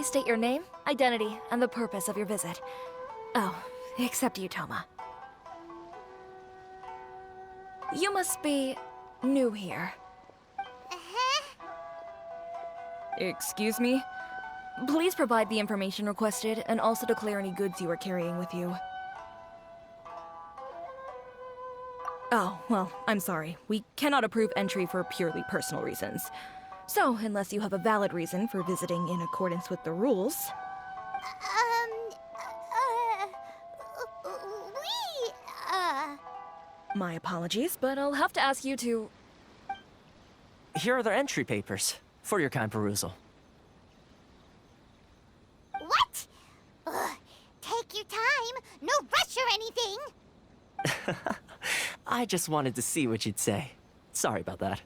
please state your name, identity, and the purpose of your visit? Oh, except you, Toma. You must be new here. Excuse me? Please provide the information requested and also declare any goods you are carrying with you. Oh, well, I'm sorry. We cannot approve entry for purely personal reasons. So, unless you have a valid reason for visiting in accordance with the rules... My apologies, but I'll have to ask you to... Here are their entry papers, for your kind perusal. What? Ugh, take your time. No rush or anything. I just wanted to see what you'd say. Sorry about that.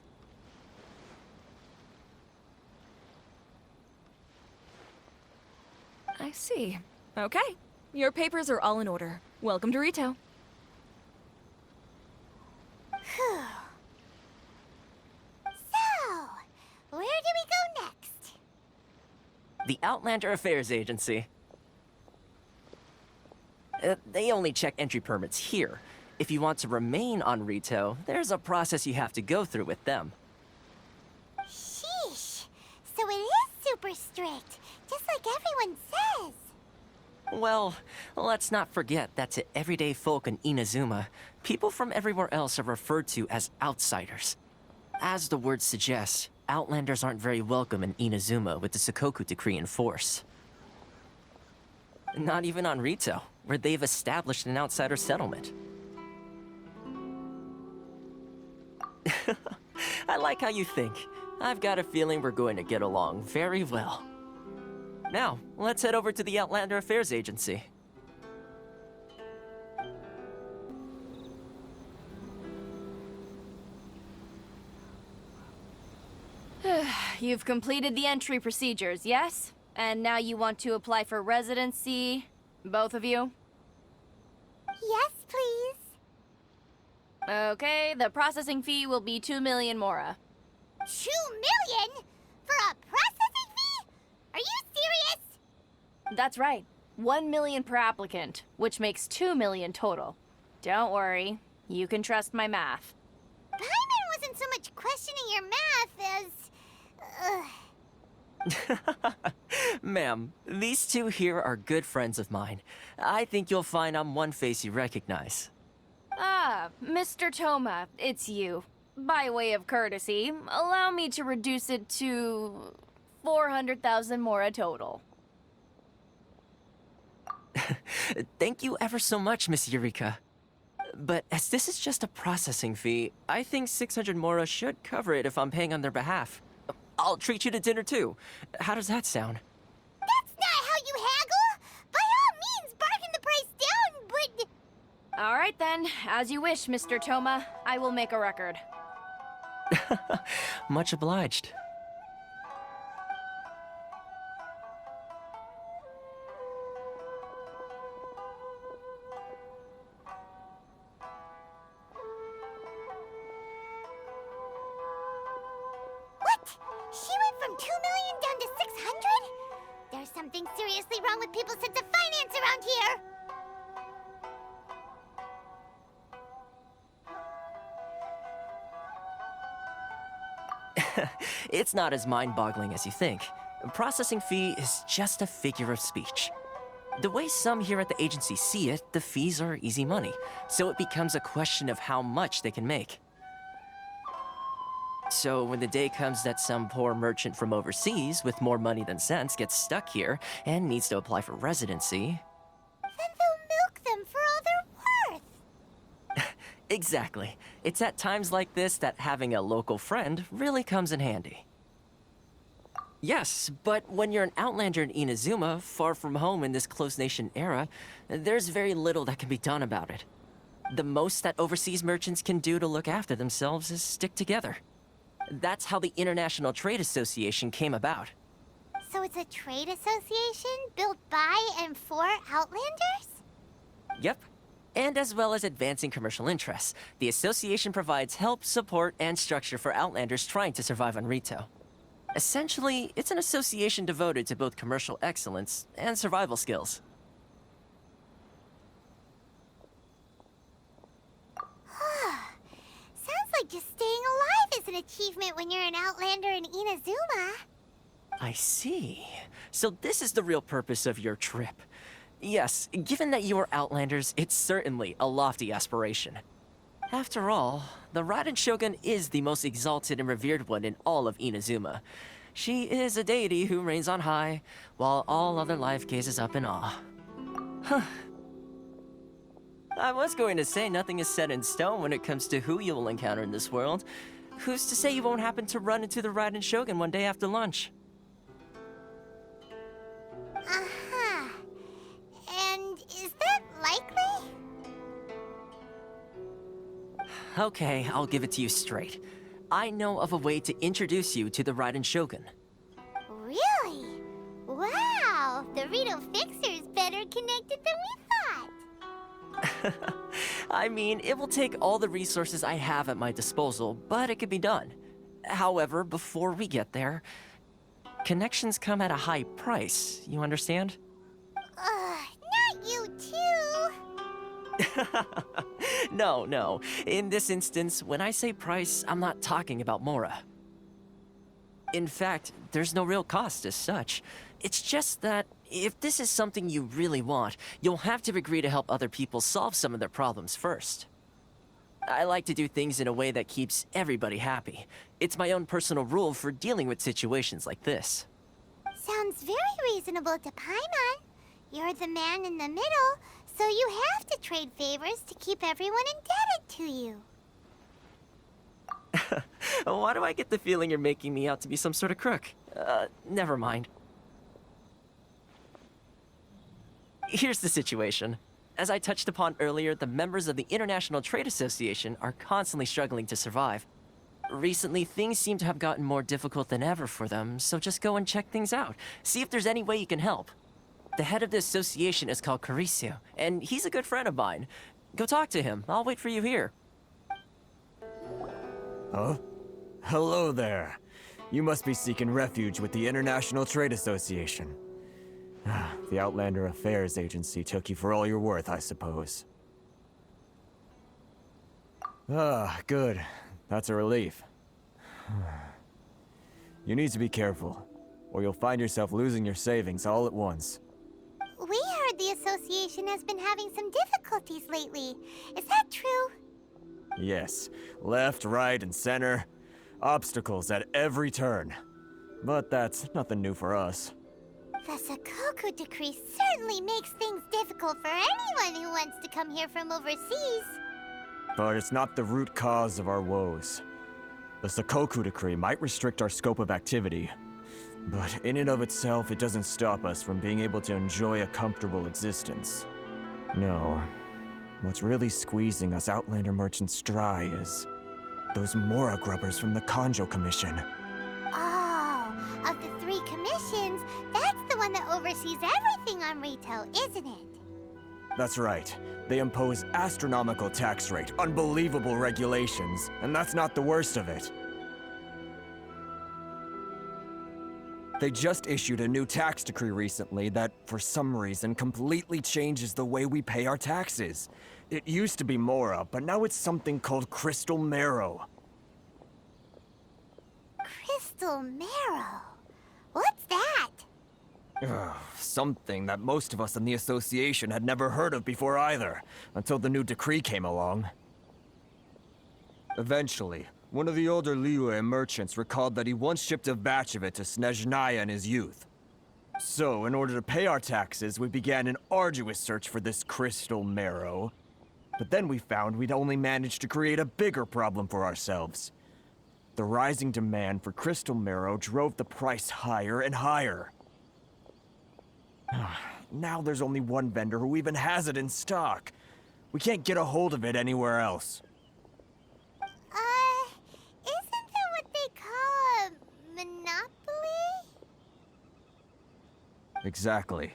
I see. Okay. Your papers are all in order. Welcome to Rito. So, where do we go next? The Outlander Affairs Agency. They only check entry permits here. If you want to remain on Rito, there's a process you have to go through with them. Sheesh. So it is super strict, just like everyone says. Well, let's not forget that to everyday folk in Inazuma, people from everywhere else are referred to as outsiders. As the word suggests, Outlanders aren't very welcome in Inazuma with the Sakoku Decree in force. Not even on Rito, where they've established an outsider settlement. I like how you think. I've got a feeling we're going to get along very well. Now, let's head over to the Outlander Affairs Agency. You've completed the entry procedures, yes? And now you want to apply for residency? Both of you? Yes, please. Okay, the processing fee will be 2 million mora. 2 million? For a processing fee? Are you serious? That's right. 1 million per applicant, which makes 2 million total. Don't worry, you can trust my math. Paimon wasn't so much questioning your math as... Ma'am, these two here are good friends of mine. I think you'll find I'm one face you recognize. Ah, Mr. Toma, it's you. By way of courtesy, allow me to reduce it to 400,000 mora total. Thank you ever so much, Miss Eureka. But as this is just a processing fee, I think 600 mora should cover it if I'm paying on their behalf. I'll treat you to dinner too. How does that sound? That's not how you haggle! By all means, bargain the price down, but... All right then, as you wish, Mr. Toma. I will make a record. Much obliged. What? She went from 2 million down to 600? There's something seriously wrong with people's sense of finance around here! It's not as mind-boggling as you think. Processing fee is just a figure of speech. The way some here at the agency see it, the fees are easy money, so it becomes a question of how much they can make. So when the day comes that some poor merchant from overseas with more money than sense gets stuck here and needs to apply for residency... Then they'll milk them for all they're worth! Exactly. It's at times like this that having a local friend really comes in handy. Yes, but when you're an outlander in Inazuma, far from home in this closed nation era, there's very little that can be done about it. The most that overseas merchants can do to look after themselves is stick together. That's how the International Trade Association came about. So it's a trade association built by and for Outlanders? Yep. And as well as advancing commercial interests, the association provides help, support, and structure for Outlanders trying to survive on Rito. Essentially, it's an association devoted to both commercial excellence and survival skills. Sounds like just staying alive is an achievement when you're an Outlander in Inazuma. I see. So this is the real purpose of your trip. Yes, given that you are Outlanders, it's certainly a lofty aspiration. After all, the Raiden Shogun is the most exalted and revered one in all of Inazuma. She is a deity who reigns on high, while all other life gazes up in awe. Huh. I was going to say nothing is set in stone when it comes to who you will encounter in this world. Who's to say you won't happen to run into the Raiden Shogun one day after lunch? Uh-huh. And is that likely? Okay, I'll give it to you straight. I know of a way to introduce you to the Raiden Shogun. Really? Wow! The Rito Fixer's better connected than we thought. I mean, it will take all the resources I have at my disposal, but it could be done. However, before we get there, connections come at a high price, you understand? Not you too! No. In this instance, when I say price, I'm not talking about Mora. In fact, there's no real cost as such. It's just that if this is something you really want, you'll have to agree to help other people solve some of their problems first. I like to do things in a way that keeps everybody happy. It's my own personal rule for dealing with situations like this. Sounds very reasonable to Paimon. You're the man in the middle, so you have to trade favors to keep everyone indebted to you. Why do I get the feeling you're making me out to be some sort of crook? Never mind. Here's the situation. As I touched upon earlier, the members of the International Trade Association are constantly struggling to survive. Recently, things seem to have gotten more difficult than ever for them, so just go and check things out. See if there's any way you can help. The head of the association is called Caricio, and he's a good friend of mine. Go talk to him. I'll wait for you here. Huh? Hello there. You must be seeking refuge with the International Trade Association. The Outlander Affairs Agency took you for all you're worth, I suppose. Good. That's a relief. You need to be careful, or you'll find yourself losing your savings all at once. We heard the association has been having some difficulties lately. Is that true? Yes. Left, right, and center. Obstacles at every turn. But that's nothing new for us. The Sakoku decree certainly makes things difficult for anyone who wants to come here from overseas. But it's not the root cause of our woes. The Sakoku decree might restrict our scope of activity, but in and of itself, it doesn't stop us from being able to enjoy a comfortable existence. No. What's really squeezing us Outlander merchants dry is those Mora grubbers from the Kanjo Commission. Oh, of the 3 commissions, that's the one that oversees everything on Rito, isn't it? That's right. They impose astronomical tax rate, unbelievable regulations, and that's not the worst of it. They just issued a new tax decree recently that, for some reason, completely changes the way we pay our taxes. It used to be Mora, but now it's something called Crystal Marrow. Crystal Marrow? What's that? Something that most of us in the association had never heard of before either, until the new decree came along. Eventually, one of the older Liyue merchants recalled that he once shipped a batch of it to Snezhnaya in his youth. So, in order to pay our taxes, we began an arduous search for this Crystal Marrow. But then we found we'd only managed to create a bigger problem for ourselves. The rising demand for Crystal Marrow drove the price higher and higher. Now there's only one vendor who even has it in stock. We can't get a hold of it anywhere else. Isn't that what they call a monopoly? Exactly.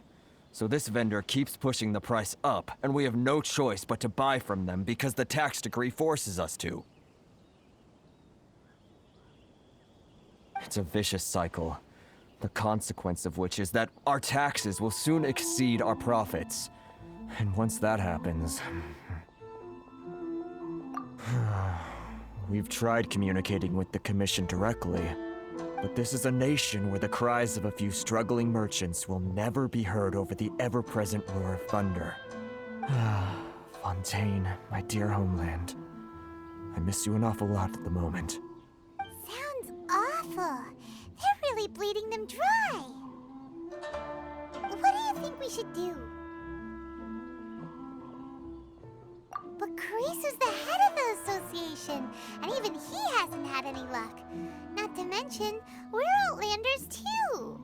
So this vendor keeps pushing the price up, and we have no choice but to buy from them because the tax decree forces us to. It's a vicious cycle. The consequence of which is that our taxes will soon exceed our profits. And once that happens... We've tried communicating with the Commission directly, but this is a nation where the cries of a few struggling merchants will never be heard over the ever-present roar of thunder. Fontaine, my dear homeland. I miss you an awful lot at the moment. Sounds awful. They're really bleeding them dry. What do you think we should do? But Carisu's the head of the association, and even he hasn't had any luck. Not to mention, we're Outlanders too.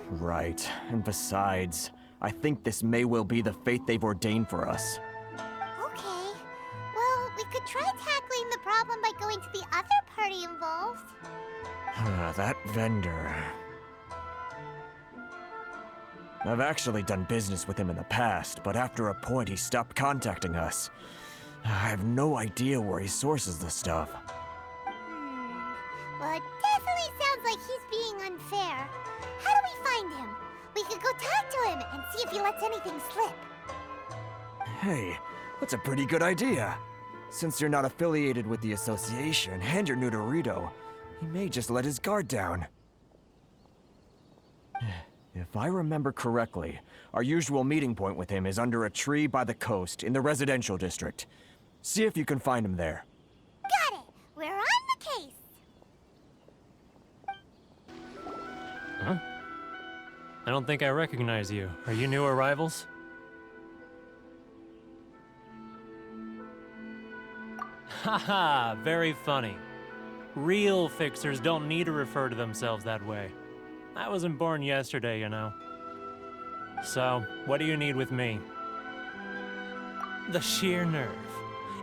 Right, and besides, I think this may well be the fate they've ordained for us. Okay. Well, we could try tackling the problem by going to the other party involved. That vendor... I've actually done business with him in the past, but after a point he stopped contacting us. I have no idea where he sources the stuff. Well, it definitely sounds like he's being unfair. How do we find him? We could go talk to him and see if he lets anything slip. Hey, that's a pretty good idea. Since you're not affiliated with the association and you're new to Rito, he may just let his guard down. If I remember correctly, our usual meeting point with him is under a tree by the coast in the residential district. See if you can find him there. Got it! We're on the case! Huh? I don't think I recognize you. Are you new arrivals? Haha, very funny. Real fixers don't need to refer to themselves that way. I wasn't born yesterday, you know. So, what do you need with me? The sheer nerve.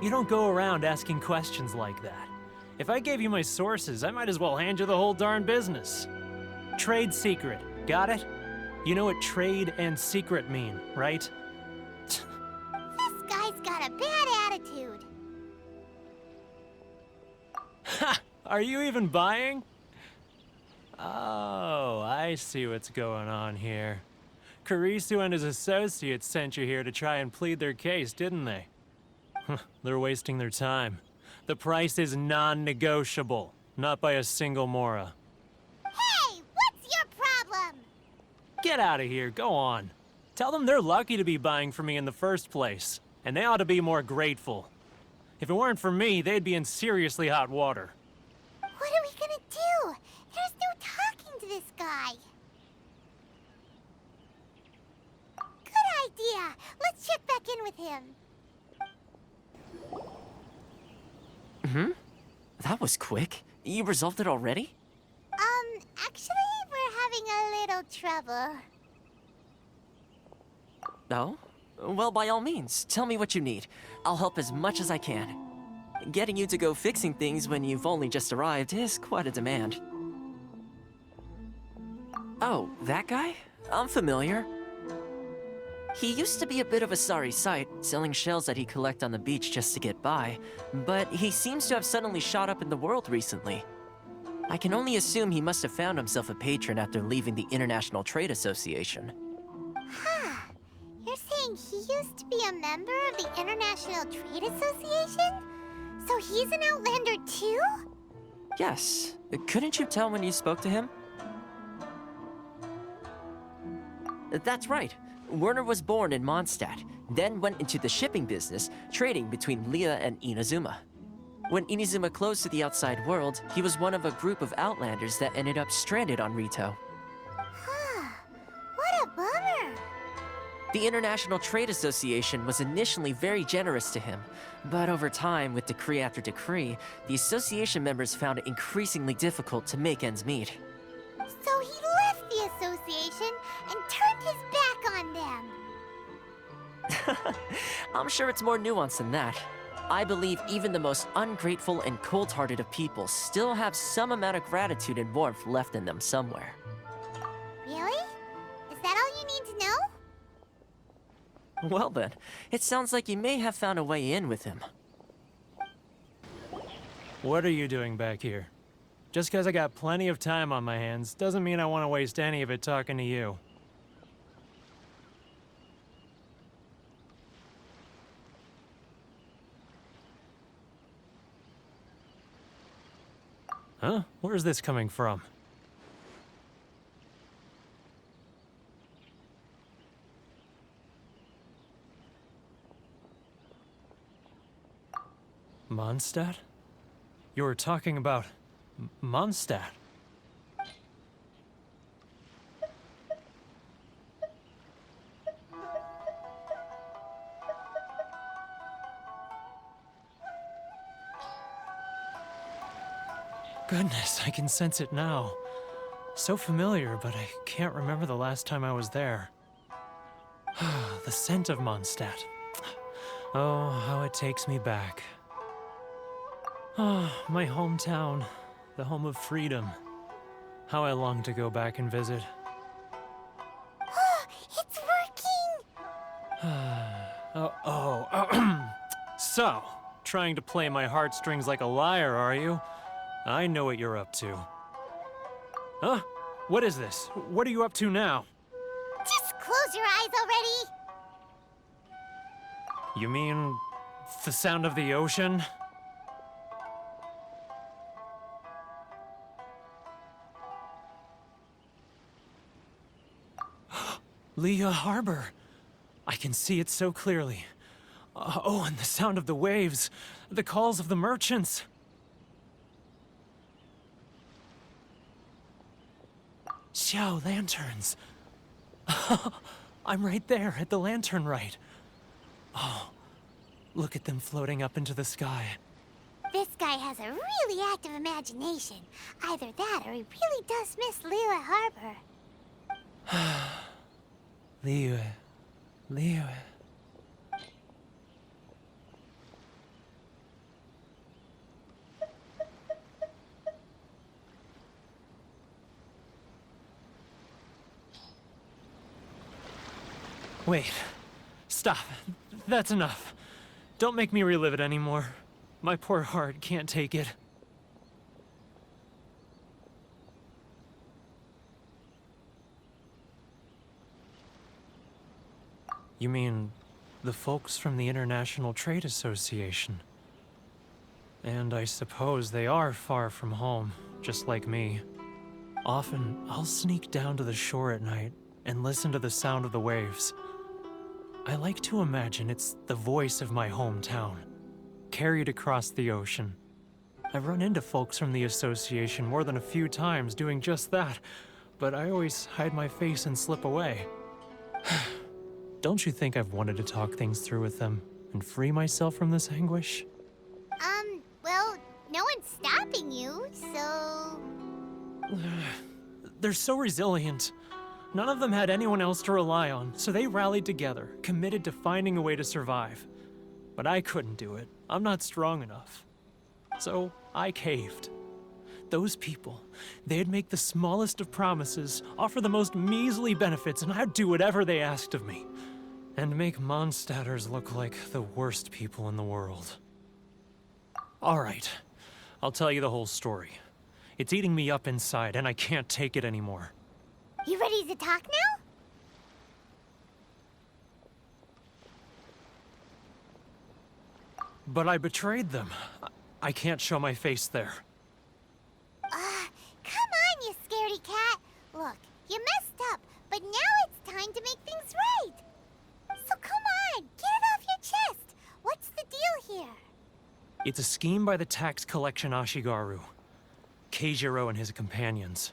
You don't go around asking questions like that. If I gave you my sources, I might as well hand you the whole darn business. Trade secret, got it? You know what trade and secret mean, right? This guy's got a bad attitude. Ha! Are you even buying? Oh, I see what's going on here. Carisu and his associates sent you here to try and plead their case, didn't they? They're wasting their time. The price is non-negotiable, not by a single Mora. Hey, what's your problem? Get out of here, go on. Tell them they're lucky to be buying from me in the first place, and they ought to be more grateful. If it weren't for me, they'd be in seriously hot water. What are we gonna do? There's no talking to this guy. Good idea. Let's check back in with him. That was quick. You resolved it already? Actually, we're having a little trouble. No? Well, by all means, tell me what you need. I'll help as much as I can. Getting you to go fixing things when you've only just arrived is quite a demand. Oh, that guy? I'm familiar. He used to be a bit of a sorry sight, selling shells that he'd collect on the beach just to get by, but he seems to have suddenly shot up in the world recently. I can only assume he must have found himself a patron after leaving the International Trade Association. Huh. You're saying he used to be a member of the International Trade Association? So he's an Outlander too? Yes. Couldn't you tell when you spoke to him? That's right. Werner was born in Mondstadt, then went into the shipping business, trading between Leah and Inazuma. When Inazuma closed to the outside world, he was one of a group of Outlanders that ended up stranded on Rito. Huh. What a bummer. The International Trade Association was initially very generous to him, but over time, with decree after decree, the association members found it increasingly difficult to make ends meet. So he left the association and turned his back on them. I'm sure it's more nuanced than that. I believe even the most ungrateful and cold-hearted of people still have some amount of gratitude and warmth left in them somewhere. Really? Is that all you need to know? Well then, it sounds like you may have found a way in with him. What are you doing back here? Just because I got plenty of time on my hands doesn't mean I want to waste any of it talking to you. Huh? Where's this coming from? Mondstadt? You were talking about Mondstadt. Goodness, I can sense it now. So familiar, but I can't remember the last time I was there. The scent of Mondstadt. Oh, how it takes me back. Ah, my hometown, the home of freedom. How I long to go back and visit. It's working! So, trying to play my heartstrings like a liar, are you? I know what you're up to. Huh? What is this? What are you up to now? Just close your eyes already! You mean the sound of the ocean? Leah Harbor. I can see it so clearly. Oh, and the sound of the waves. The calls of the merchants. Xiao lanterns. I'm right there at the lantern right. Oh, look at them floating up into the sky. This guy has a really active imagination. Either that or he really does miss Liyue Harbor. Liyue. Wait. Stop. That's enough. Don't make me relive it anymore. My poor heart can't take it. You mean the folks from the International Trade Association? And I suppose they are far from home, just like me. Often, I'll sneak down to the shore at night and listen to the sound of the waves. I like to imagine it's the voice of my hometown, carried across the ocean. I've run into folks from the association more than a few times doing just that, but I always hide my face and slip away. Don't you think I've wanted to talk things through with them and free myself from this anguish? Well, no one's stopping you, so... They're so resilient. None of them had anyone else to rely on, so they rallied together, committed to finding a way to survive. But I couldn't do it. I'm not strong enough. So I caved. Those people, they'd make the smallest of promises, offer the most measly benefits, and I'd do whatever they asked of me. And make Mondstadters look like the worst people in the world. All right, I'll tell you the whole story. It's eating me up inside, and I can't take it anymore. You ready to talk now? But I betrayed them. I can't show my face there. Come on, you scaredy cat. Look, you messed up, but now it's time to make things right. So come on, get it off your chest. What's the deal here? It's a scheme by the tax collection Ashigaru, Keijiro and his companions.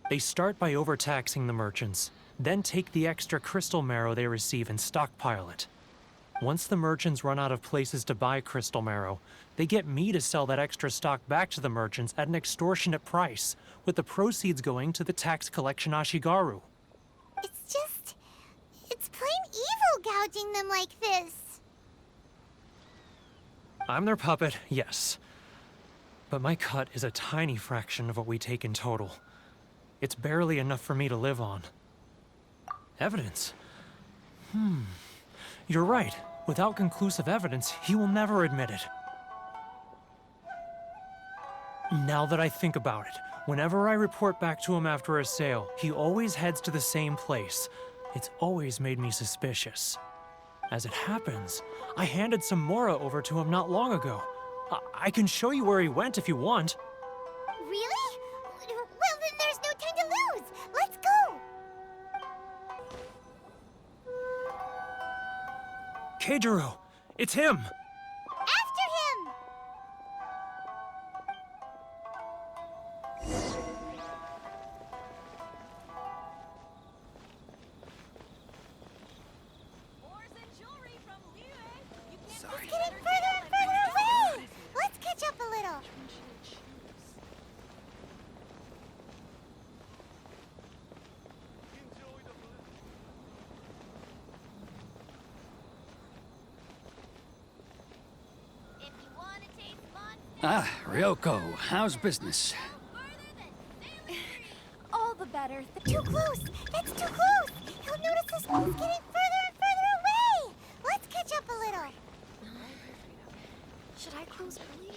They start by overtaxing the merchants, then take the extra crystal marrow they receive and stockpile it. Once the merchants run out of places to buy crystal marrow, they get me to sell that extra stock back to the merchants at an extortionate price, with the proceeds going to the tax collection Ashigaru. It's plain evil gouging them like this. I'm their puppet, yes. But my cut is a tiny fraction of what we take in total. It's barely enough for me to live on. Evidence? You're right. Without conclusive evidence, he will never admit it. Now that I think about it, whenever I report back to him after a sale, he always heads to the same place. It's always made me suspicious. As it happens, I handed some Mora over to him not long ago. I can show you where he went if you want. Really? Well, then there's no time to lose. Let's go. Keijiro, it's him! After him. It's getting further and further away. Let's catch up a little. If you want to taste monsters, Ah, Ryoko, how's business? All the better. too close. That's too close. He'll notice us. He's getting further and further away. Let's catch up a little. Should I close early?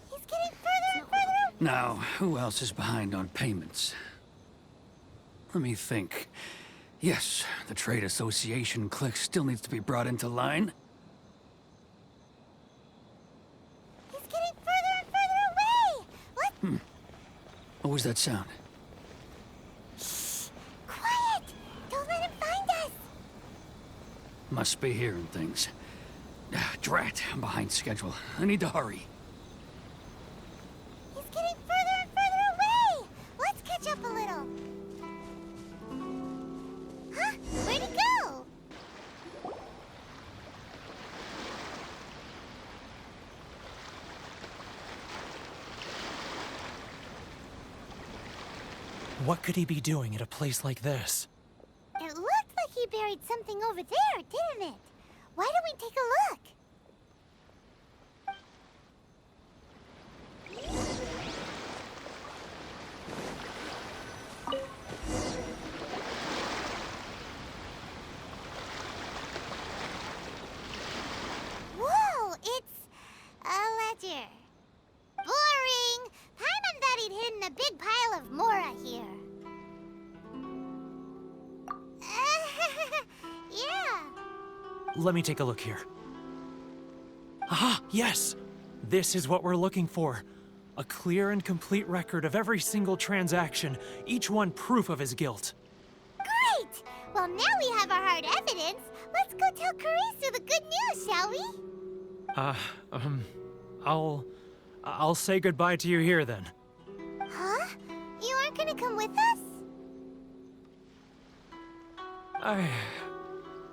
He's getting further and further away. Now, who else is behind on payments? Let me think. Yes, the Trade Association clique still needs to be brought into line. He's getting further and further away. Let's What was that sound? quiet. Don't let him find us. Must be hearing things. Ah, drat, I'm behind schedule. I need to hurry. He's getting further and further away. Let's catch up a little. Huh? Where'd he go? What could he be doing at a place like this? It looked like he buried something over there, didn't it? Why don't we take a look? Whoa, it's a ledger. Boring! Paimon thought he'd hidden a big pile of Mora here. Yeah. Let me take a look here. Aha, yes! This is what we're looking for. A clear and complete record of every single transaction, each one proof of his guilt. Great! Well, now we have our hard evidence. Let's go tell Karisu the good news, shall we? I'll say goodbye to you here then. Huh? You aren't gonna come with us?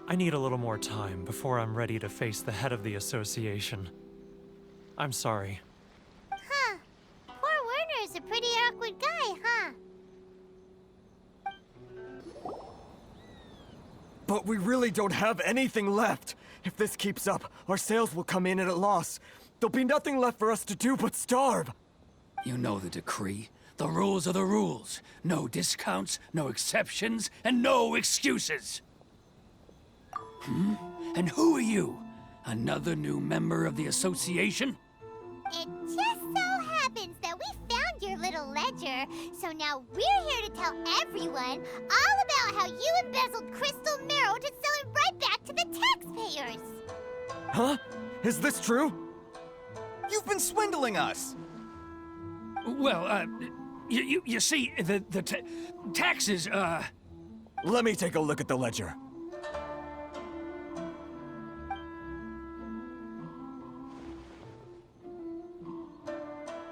I need a little more time before I'm ready to face the head of the association. I'm sorry. Huh. Poor Werner's a pretty awkward guy, huh? But we really don't have anything left. If this keeps up, our sales will come in at a loss. There'll be nothing left for us to do but starve. You know the decree. The rules are the rules. No discounts, no exceptions, and no excuses. And who are you? Another new member of the association? It just so happens that we found your little ledger, so now we're here to tell everyone all about how you embezzled crystal marrow to sell it right back to the taxpayers. Huh? Is this true? You've been swindling us! Well, you see, the taxes, Let me take a look at the ledger.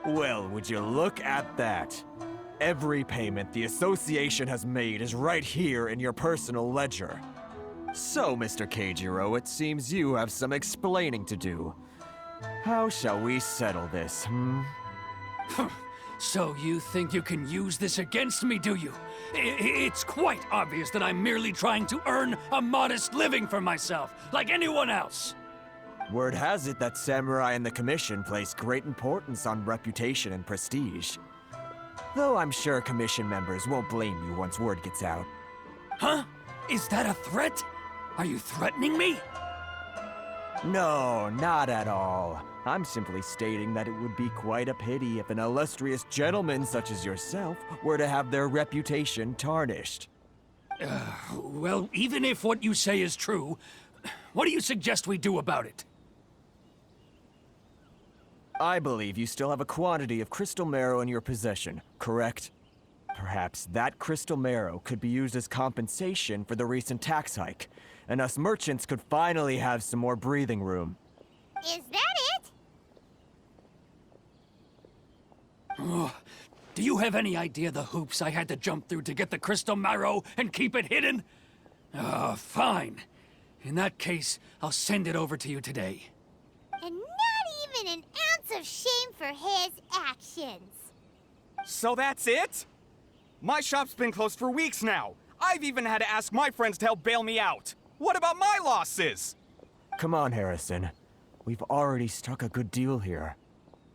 Well, would you look at that? Every payment the association has made is right here in your personal ledger. So, Mr. Keijiro, it seems you have some explaining to do. How shall we settle this, So you think you can use this against me, do you? It's quite obvious that I'm merely trying to earn a modest living for myself, like anyone else. Word has it that Samurai and the Commission place great importance on reputation and prestige. Though I'm sure Commission members won't blame you once word gets out. Huh? Is that a threat? Are you threatening me? No, not at all. I'm simply stating that it would be quite a pity if an illustrious gentleman such as yourself were to have their reputation tarnished. Well, even if what you say is true, what do you suggest we do about it? I believe you still have a quantity of crystal marrow in your possession, correct? Perhaps that crystal marrow could be used as compensation for the recent tax hike, and us merchants could finally have some more breathing room. Is that it? Do you have any idea the hoops I had to jump through to get the crystal marrow and keep it hidden? Fine. In that case, I'll send it over to you today. And not even an ounce of shame for his actions. So that's it? My shop's been closed for weeks now. I've even had to ask my friends to help bail me out. What about my losses? Come on, Harrison. We've already struck a good deal here.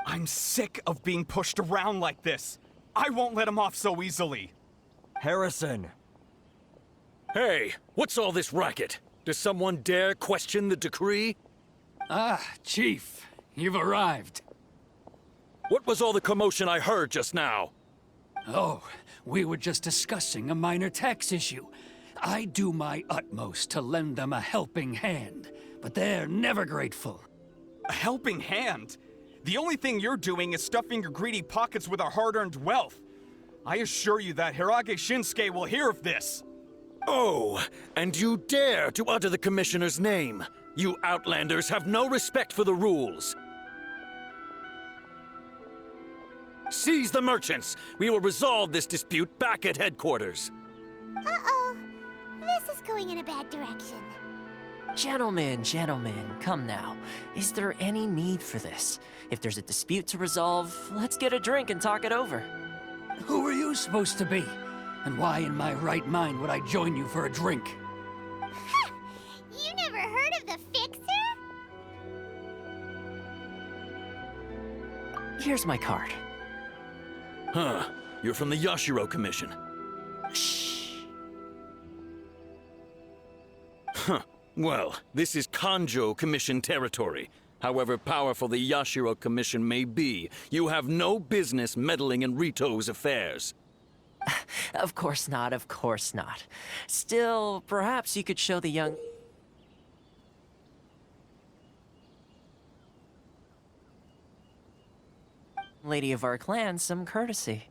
I'm sick of being pushed around like this. I won't let him off so easily. Harrison! Hey, what's all this racket? Does someone dare question the decree? Ah, Chief, you've arrived. What was all the commotion I heard just now? Oh, we were just discussing a minor tax issue. I do my utmost to lend them a helping hand, but they're never grateful. A helping hand? The only thing you're doing is stuffing your greedy pockets with our hard-earned wealth. I assure you that Hirage Shinsuke will hear of this. Oh, and you dare to utter the Commissioner's name. You Outlanders have no respect for the rules. Seize the merchants. We will resolve this dispute back at headquarters. Uh-oh. This is going in a bad direction. Gentlemen, come now. Is there any need for this? If there's a dispute to resolve, let's get a drink and talk it over. Who are you supposed to be? And why in my right mind would I join you for a drink? You never heard of the Fixer? Here's my card. Huh. You're from the Yashiro Commission. Shh. Huh. Well, this is Kanjo Commission territory. However powerful the Yashiro Commission may be, you have no business meddling in Rito's affairs. Of course not, of course not. Still, perhaps you could show the young... lady of our clan some courtesy.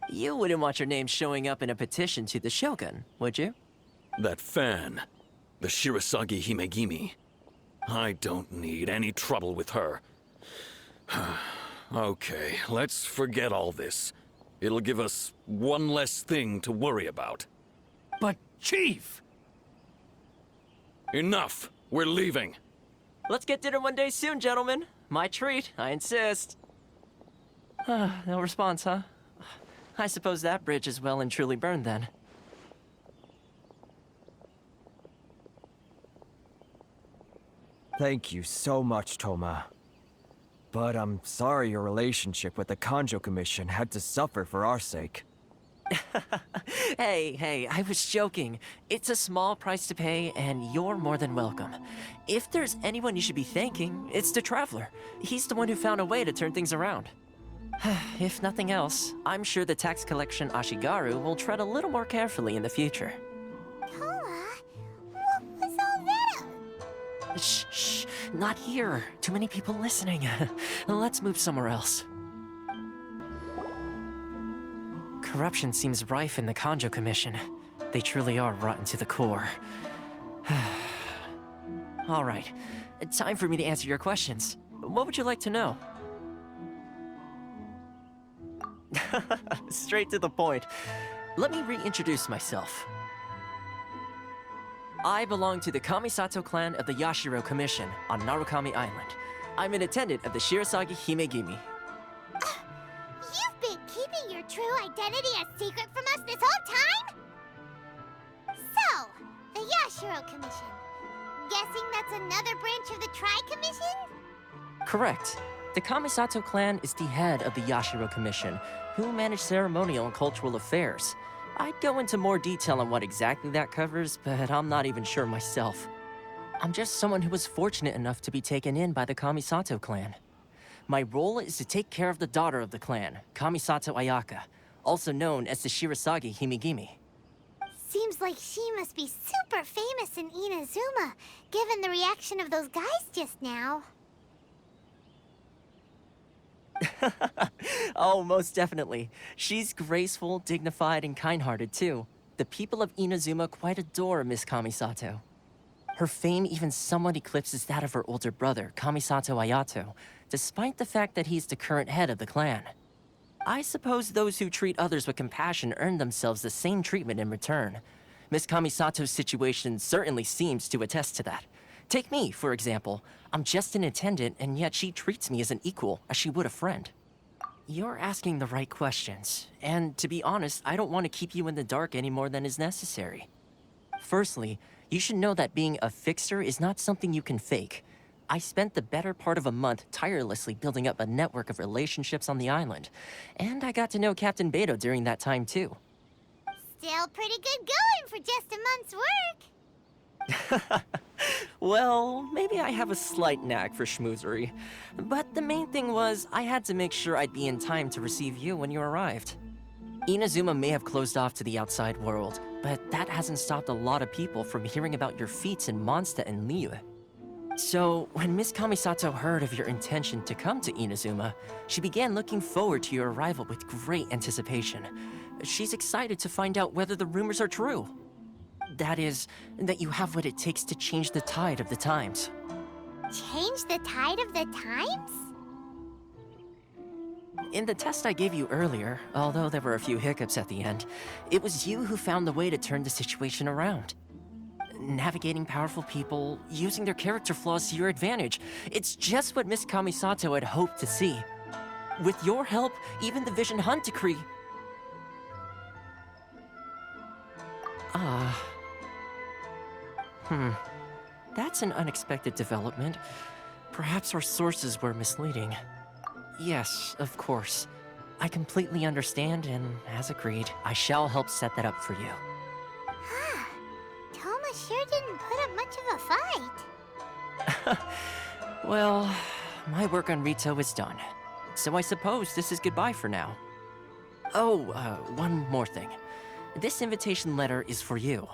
You wouldn't want your name showing up in a petition to the Shogun, would you? That fan, the Shirasagi Himegimi. I don't need any trouble with her. Okay, let's forget all this. It'll give us one less thing to worry about. But, Chief! Enough! We're leaving. Let's get dinner one day soon, gentlemen. My treat, I insist. No response, huh? I suppose that bridge is well and truly burned then. Thank you so much, Toma. But I'm sorry your relationship with the Kanjo Commission had to suffer for our sake. Hey, I was joking. It's a small price to pay, and you're more than welcome. If there's anyone you should be thanking, it's the Traveler. He's the one who found a way to turn things around. If nothing else, I'm sure the tax collection Ashigaru will tread a little more carefully in the future. Toa? What was all that? Shh, not here. Too many people listening. Let's move somewhere else. Corruption seems rife in the Kanjo Commission. They truly are rotten to the core. All right, time for me to answer your questions. What would you like to know? Straight to the point. Let me reintroduce myself. I belong to the Kamisato clan of the Yashiro Commission on Narukami Island. I'm an attendant of the Shirasagi Himegimi. You've been keeping your true identity a secret from us this whole time? So, the Yashiro Commission. Guessing that's another branch of the Tri-Commission? Correct. The Kamisato clan is the head of the Yashiro Commission, who manage ceremonial and cultural affairs. I'd go into more detail on what exactly that covers, but I'm not even sure myself. I'm just someone who was fortunate enough to be taken in by the Kamisato clan. My role is to take care of the daughter of the clan, Kamisato Ayaka, also known as the Shirasagi Himigimi. Seems like she must be super famous in Inazuma, given the reaction of those guys just now. Oh, most definitely. She's graceful, dignified, and kind-hearted, too. The people of Inazuma quite adore Miss Kamisato. Her fame even somewhat eclipses that of her older brother, Kamisato Ayato, despite the fact that he's the current head of the clan. I suppose those who treat others with compassion earn themselves the same treatment in return. Miss Kamisato's situation certainly seems to attest to that. Take me, for example. I'm just an attendant, and yet she treats me as an equal, as she would a friend. You're asking the right questions, and to be honest, I don't want to keep you in the dark any more than is necessary. Firstly, you should know that being a fixer is not something you can fake. I spent the better part of a month tirelessly building up a network of relationships on the island, and I got to know Captain Beto during that time too. Still pretty good going for just a month's work. Well, maybe I have a slight knack for schmoozery, but the main thing was I had to make sure I'd be in time to receive you when you arrived. Inazuma may have closed off to the outside world, but that hasn't stopped a lot of people from hearing about your feats in Mondstadt and Liyue. So, when Miss Kamisato heard of your intention to come to Inazuma, she began looking forward to your arrival with great anticipation. She's excited to find out whether the rumors are true. That is, that you have what it takes to change the tide of the times. Change the tide of the times? In the test I gave you earlier, although there were a few hiccups at the end, it was you who found the way to turn the situation around. Navigating powerful people, using their character flaws to your advantage. It's just what Miss Kamisato had hoped to see. With your help, even the Vision Hunt decree... That's an unexpected development. Perhaps our sources were misleading. Yes, of course. I completely understand, and as agreed, I shall help set that up for you. Toma sure didn't put up much of a fight. Well, my work on Rito is done. So I suppose this is goodbye for now. Oh, one more thing. This invitation letter is for you.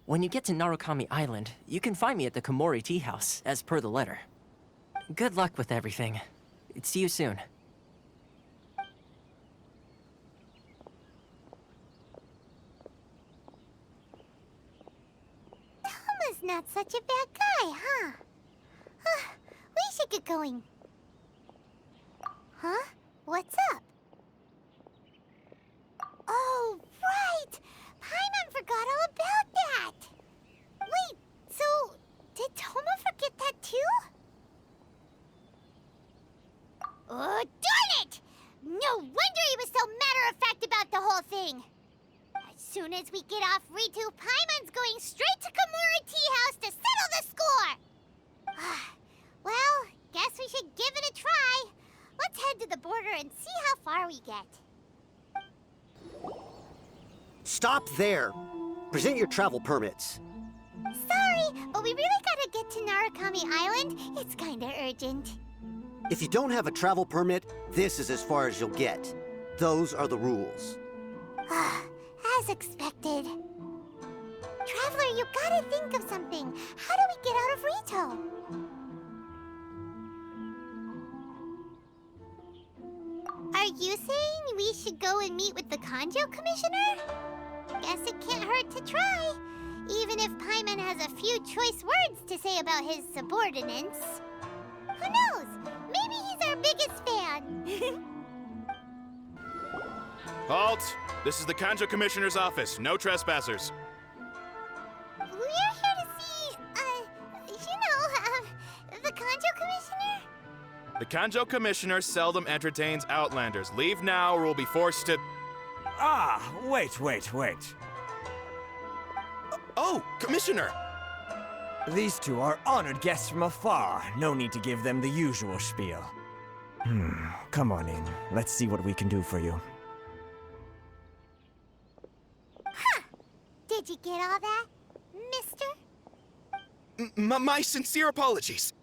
When you get to Narukami Island, you can find me at the Komori Tea House, as per the letter. Good luck with everything. See you soon. Toma's not such a bad guy, huh? We should get going. Huh? What's up? Oh, right! Paimon forgot all about that! Wait, so did Toma forget that too? Oh, darn it! No wonder he was so matter-of-fact about the whole thing! As soon as we get off Ritu, Paimon's going straight to Komori Tea House to settle the score! Well, guess we should give it a try. Let's head to the border and see how far we get. Stop there! Present your travel permits. Sorry, but we really gotta get to Narukami Island. It's kinda urgent. If you don't have a travel permit, this is as far as you'll get. Those are the rules. As expected. Traveler, you gotta think of something. How do we get out of Rito? Are you saying we should go and meet with the Kanjo Commissioner? Guess it can't hurt to try. Even if Paimon has a few choice words to say about his subordinates. Who knows? Maybe he's our biggest fan. Halt! This is the Kanjo Commissioner's office. No trespassers. We're here to see, the Kanjo Commissioner? The Kanjo Commissioner seldom entertains Outlanders. Leave now or we'll be forced to... Wait. Oh, Commissioner! These two are honored guests from afar. No need to give them the usual spiel. Come on in. Let's see what we can do for you. Did you get all that, mister? My sincere apologies.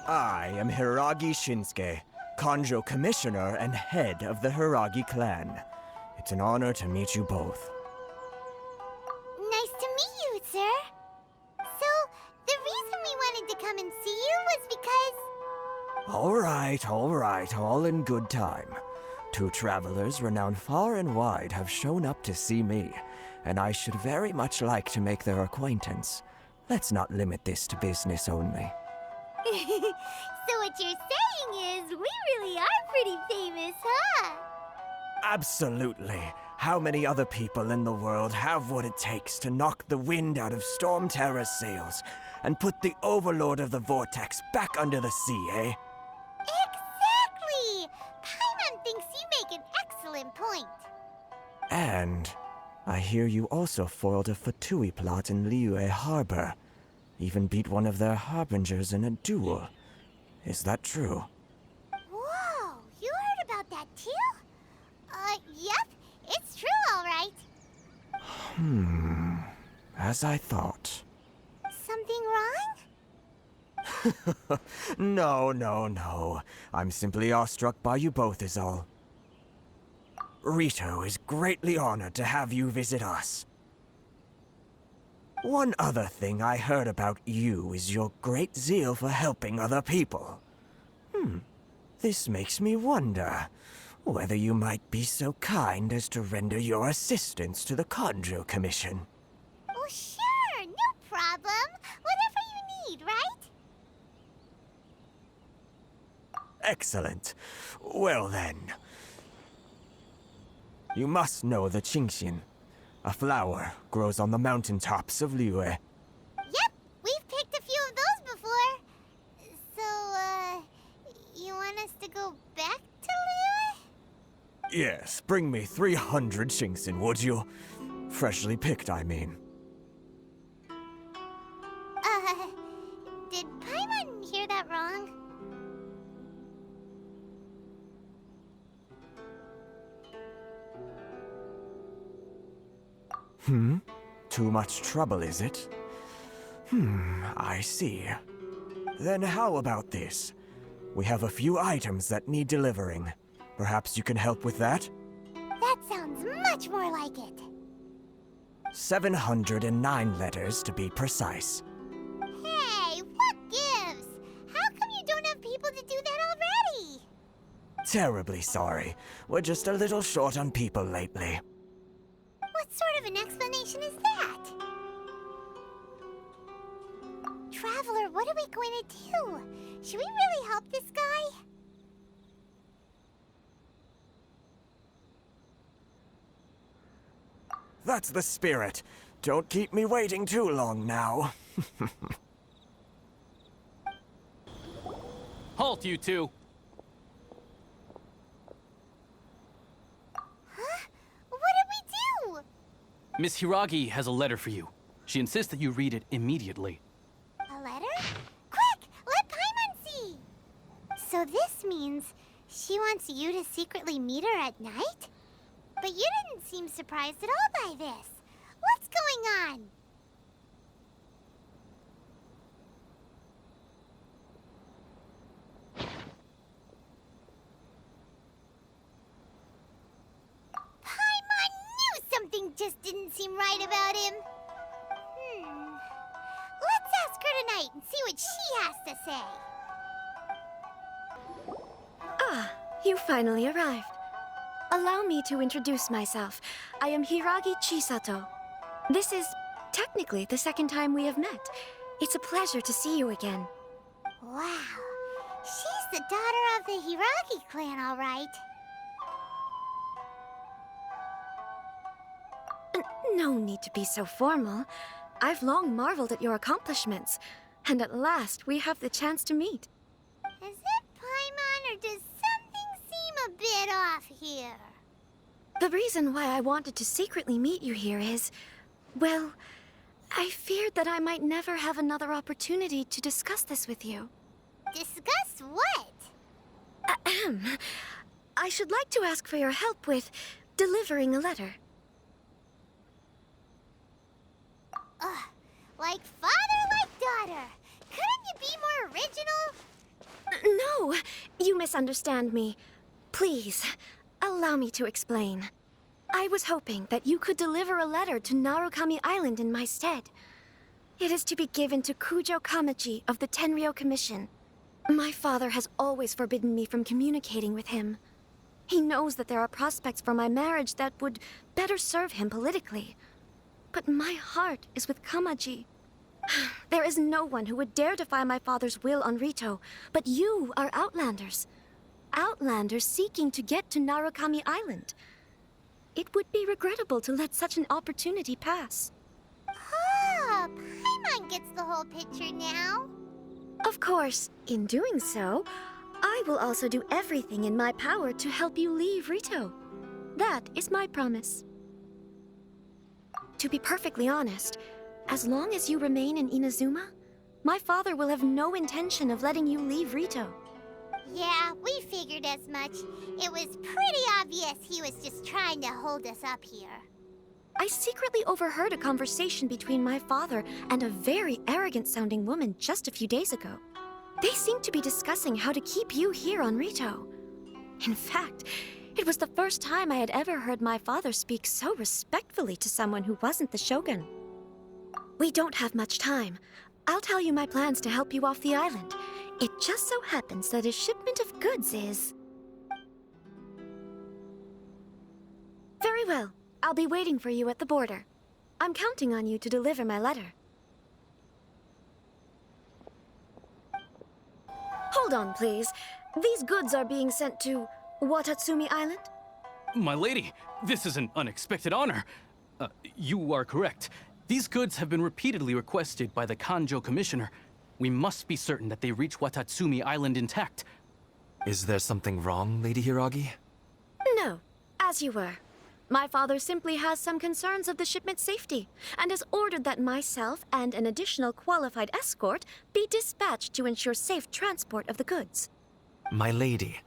I am Hiragi Shinsuke, Kanjo Commissioner and head of the Hiragi clan. It's an honor to meet you both. Nice to meet you, sir. So, the reason we wanted to come and see you was because... All right, all in good time. Two travelers renowned far and wide have shown up to see me, and I should very much like to make their acquaintance. Let's not limit this to business only. So what you're saying is, we really are pretty famous, huh? Absolutely. How many other people in the world have what it takes to knock the wind out of Storm Terror's sails and put the Overlord of the Vortex back under the sea, eh? Exactly! Paimon thinks you make an excellent point. And I hear you also foiled a Fatui plot in Liyue Harbor. Even beat one of their harbingers in a duel. Is that true? Whoa, you heard about that too? Yep, it's true, all right. As I thought. Something wrong? No. I'm simply awestruck by you both is all. Rito is greatly honored to have you visit us. One other thing I heard about you is your great zeal for helping other people. This makes me wonder whether you might be so kind as to render your assistance to the Kanjo Commission. Oh, sure, no problem. Whatever you need, right? Excellent. Well then. You must know the Qingshin. A flower grows on the mountaintops of Liyue. Yep, we've picked a few of those before. So, you want us to go back to Liyue? Yes, bring me 300 Qingshin, would you? Freshly picked, I mean. Did Paimon hear that wrong? Too much trouble, is it? I see. Then how about this? We have a few items that need delivering. Perhaps you can help with that? That sounds much more like it. 709 letters to be precise. Hey, what gives? How come you don't have people to do that already? Terribly sorry. We're just a little short on people lately. What sort of an explanation is that? Traveler, what are we going to do? Should we really help this guy? That's the spirit. Don't keep me waiting too long now. Halt, you two! Huh? What did we do? Miss Hiragi has a letter for you. She insists that you read it immediately. A letter? Quick! Let Paimon see! So this means she wants you to secretly meet her at night? But you didn't seem surprised at all by this. What's going on? Paimon knew something just didn't seem right about him. Let's ask her tonight and see what she has to say. Ah, you finally arrived. Allow me to introduce myself. I am Hiragi Chisato. This is technically the second time we have met. It's a pleasure to see you again. Wow. She's the daughter of the Hiragi clan, all right. No need to be so formal. I've long marveled at your accomplishments, and at last we have the chance to meet. Is it Paimon, or does something seem a bit off here? The reason why I wanted to secretly meet you here is, well, I feared that I might never have another opportunity to discuss this with you. Discuss what? Ahem. I should like to ask for your help with delivering a letter. Like father, like daughter. Couldn't you be more original? No, you misunderstand me. Please, allow me to explain. I was hoping that you could deliver a letter to Narukami Island in my stead. It is to be given to Kujo Kamaji of the Tenryou Commission. My father has always forbidden me from communicating with him. He knows that there are prospects for my marriage that would better serve him politically. But my heart is with Kamaji. There is no one who would dare defy my father's will on Rito, but you are Outlanders. Outlanders seeking to get to Narukami Island. It would be regrettable to let such an opportunity pass. Ah, Paimon gets the whole picture now. Of course, in doing so, I will also do everything in my power to help you leave Rito. That is my promise. To be perfectly honest, as long as you remain in Inazuma, my father will have no intention of letting you leave Rito. Yeah, we figured as much. It was pretty obvious he was just trying to hold us up here. I secretly overheard a conversation between my father and a very arrogant-sounding woman just a few days ago. They seemed to be discussing how to keep you here on Rito. In fact, it was the first time I had ever heard my father speak so respectfully to someone who wasn't the Shogun. We don't have much time. I'll tell you my plans to help you off the island. It just so happens that a shipment of goods is... Very well. I'll be waiting for you at the border. I'm counting on you to deliver my letter. Hold on, please. These goods are being sent to Watatsumi Island? My lady, this is an unexpected honor. You are correct. These goods have been repeatedly requested by the Kanjo Commissioner. We must be certain that they reach Watatsumi Island intact. Is there something wrong, Lady Hiragi? No, as you were. My father simply has some concerns of the shipment's safety, and has ordered that myself and an additional qualified escort be dispatched to ensure safe transport of the goods. My lady,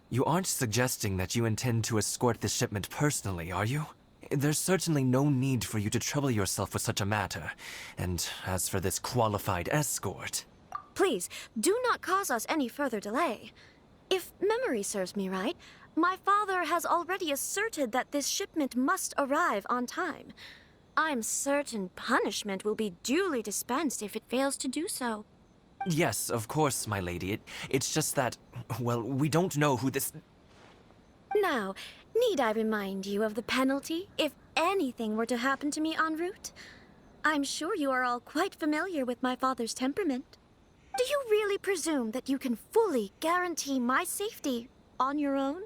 you aren't suggesting that you intend to escort this shipment personally, are you? There's certainly no need for you to trouble yourself with such a matter. And as for this qualified escort... Please, do not cause us any further delay. If memory serves me right, my father has already asserted that this shipment must arrive on time. I'm certain punishment will be duly dispensed if it fails to do so. Yes, of course, my lady. It's just that, well, we don't know who this... Now, need I remind you of the penalty if anything were to happen to me en route? I'm sure you are all quite familiar with my father's temperament. Do you really presume that you can fully guarantee my safety on your own?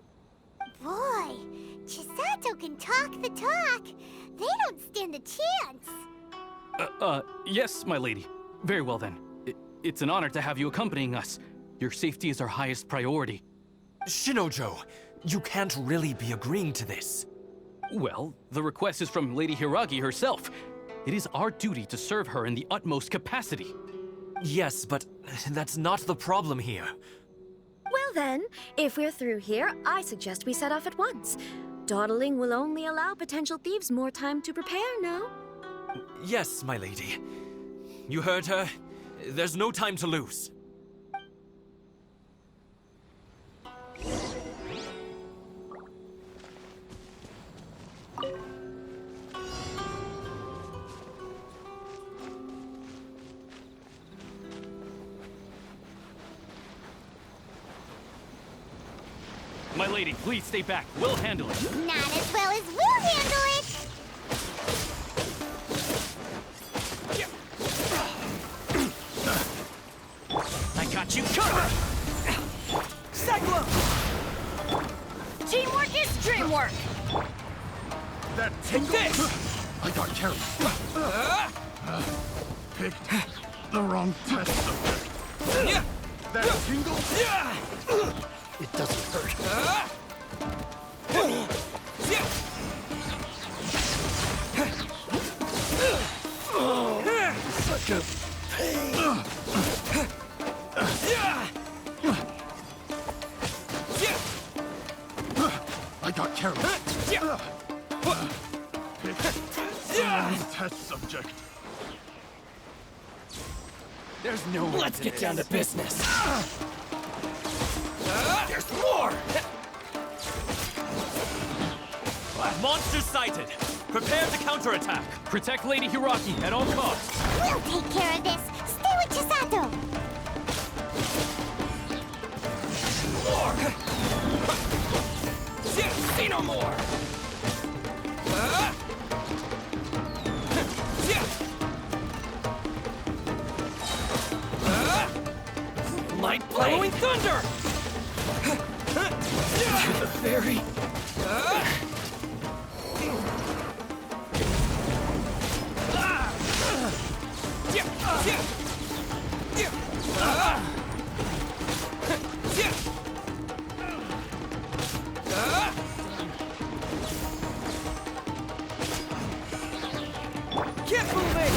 Boy, Chisato can talk the talk. They don't stand a chance. Yes, my lady. Very well then. It's an honor to have you accompanying us. Your safety is our highest priority. Shinojo, you can't really be agreeing to this. Well, the request is from Lady Hiragi herself. It is our duty to serve her in the utmost capacity. Yes, but that's not the problem here. Well then, if we're through here, I suggest we set off at once. Dawdling will only allow potential thieves more time to prepare, no? Yes, my lady. You heard her. There's no time to lose. My lady, please stay back. We'll handle it. Not as well as we'll handle it. I got you covered! Cyclone! Teamwork is dreamwork! Take this! I got carried. Picked the wrong test subject. That tingle? It doesn't hurt. Such a pain. I got carried. Picked the wrong test subject. There's no way. Let's get down to business. Monster sighted! Prepare to counterattack! Protect Lady Hiraki at all costs. We'll take care of this. Stay with Chisato. See no more! Light blowing thunder! The fairy! Keep moving!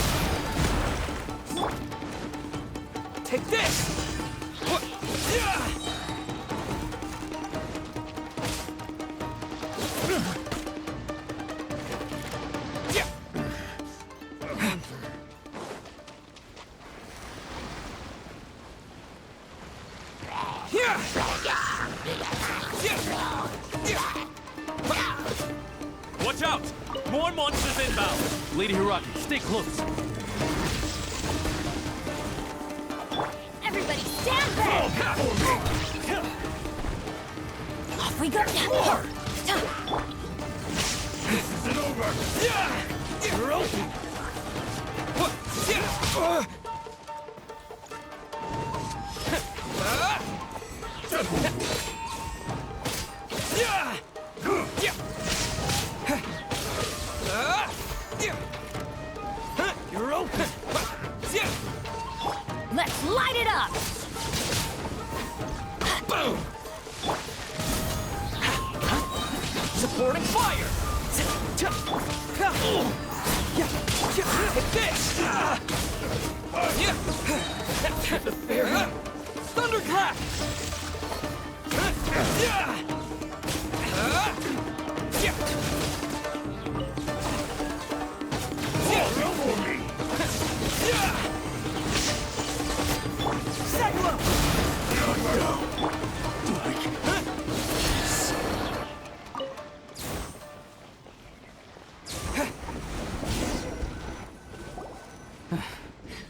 Take this! Watch out! More monsters inbound! Lady Hiraki, stay close. Everybody stand back! Off we go. Isn't over! You're open! You're open! Let's light it up! Boom! Supporting fire! Take this! The fairy! Thunderclap!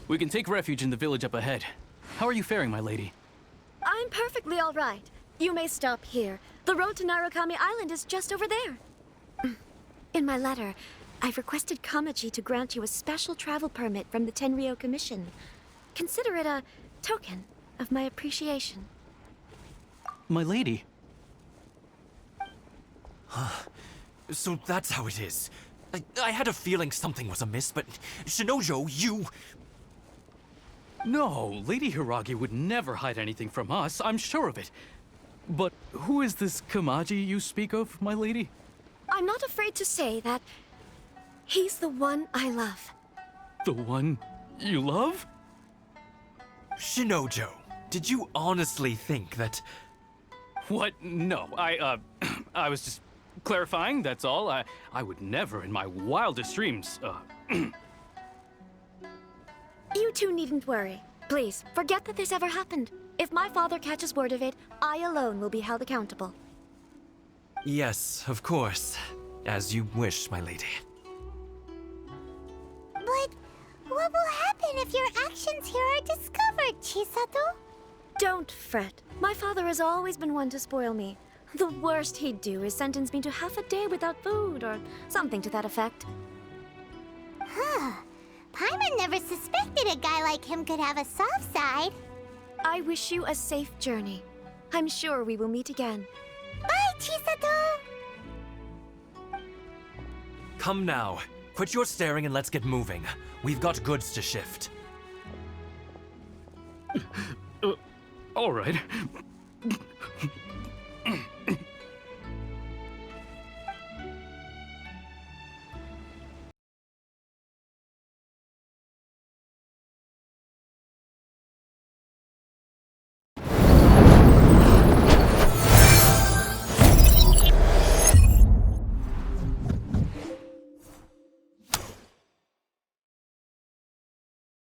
We can take refuge in the village up ahead. How are you faring, my lady? I'm perfectly all right. You may stop here. The road to Narukami Island is just over there. In my letter, I've requested Kamaji to grant you a special travel permit from the Tenryou Commission. Consider it a token of my appreciation. My lady. So that's how it is. I had a feeling something was amiss, but Shinojo, you... No, Lady Hiragi would never hide anything from us, I'm sure of it. But who is this Kamaji you speak of, my lady? I'm not afraid to say that he's the one I love. The one you love? Shinojo, did you honestly think that... What? No, I was just clarifying, that's all. I would never in my wildest dreams, You two needn't worry. Please, forget that this ever happened. If my father catches word of it, I alone will be held accountable. Yes, of course. As you wish, my lady. But what will happen if your actions here are discovered, Chisato? Don't fret. My father has always been one to spoil me. The worst he'd do is sentence me to half a day without food, or something to that effect. Huh. Paimon never suspected a guy like him could have a soft side. I wish you a safe journey. I'm sure we will meet again. Bye, Chisato! Come now. Quit your staring and let's get moving. We've got goods to shift. all right.